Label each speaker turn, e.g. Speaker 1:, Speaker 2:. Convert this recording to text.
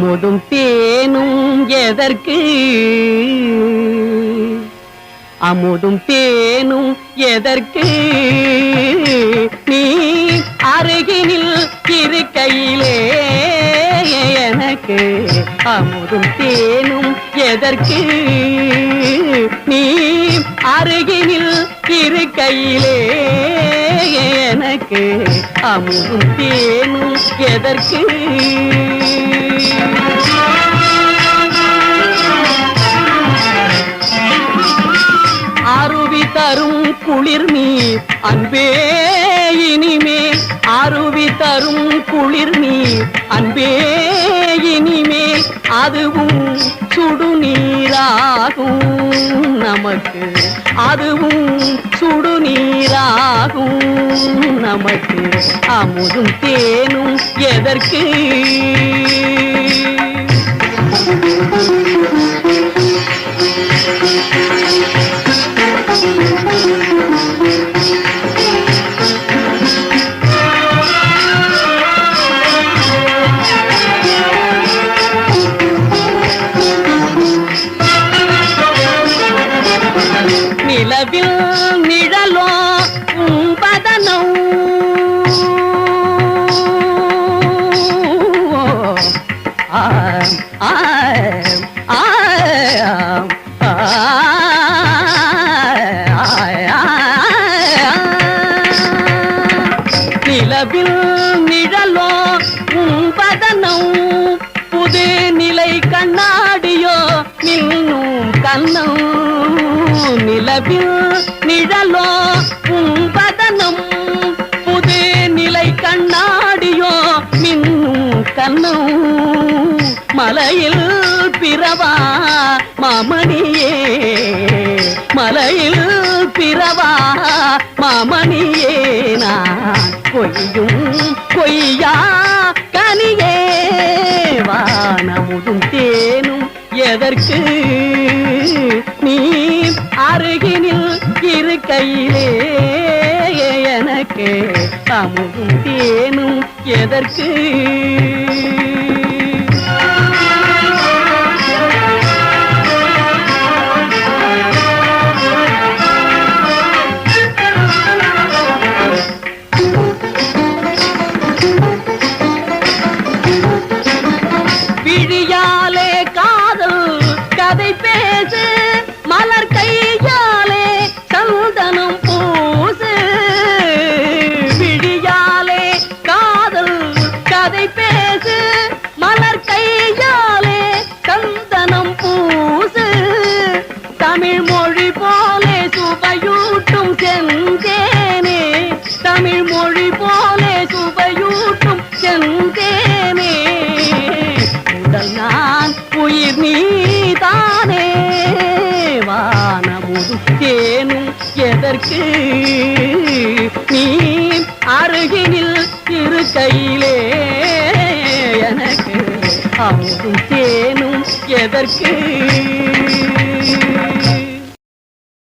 Speaker 1: அமுதும் தேனும் எதற்கு அமுதும் தேனும் எதற்கு நீ அருகினில் இருக்கையிலே எனக்கு அமுதும் தேனும் எதற்கு நீ அருகினில் இருக்கையிலே எனக்கு அமுதும் தேனும் எதற்கு அருவி தரும் குளிர் நீர் அன்பே இனிமேல் அருவி தரும் குளிர் நீர் அன்பே இனிமேல் அதுவும் சுடுநீராகும் நமக்கு அதுவும் சுடுநீராகும் நமக்கு அமுதும் தேனும் எதற்கு நிலவில் நிழலோ பதனம் நிலவில் நிழலோ பதனம் புது நிலை கண்ணாடியோ நின்னும் கண்ணம் நிலவில் நிழலோ பதனம் புது நிலை கண்ணாடியோ மின்னும் கண்ணும் மலையில் பிறவா மாமணியே மலையில் பிறவா மாமணியே நான் பொய்யும் பொய்யா கனியே வானமுதும் தேனும் எதற்கு நீ அருகினில் இருக்கையிலே எனக்கு அமுதும் தேனும் எதற்கு விழியாலே காதல் கதை பேசு மலர் கையாலே சந்தனம் பூசு விழியாலே காதல் கதை பேசு மலர் கையாலே சந்தனம் பூசு தமிழ் மொழி போலே சுவையூட்டும் செந்தேனே தமிழ் மொழி போலே சுவையூட்டும் செந்தேனே உடல் நான் உயிர் நீதானே வானமுதும் தேனும் எதற்கு நீ அருகினில் இருக்கையிலே எனக்கு அமுதும் தேனும் எதற்கு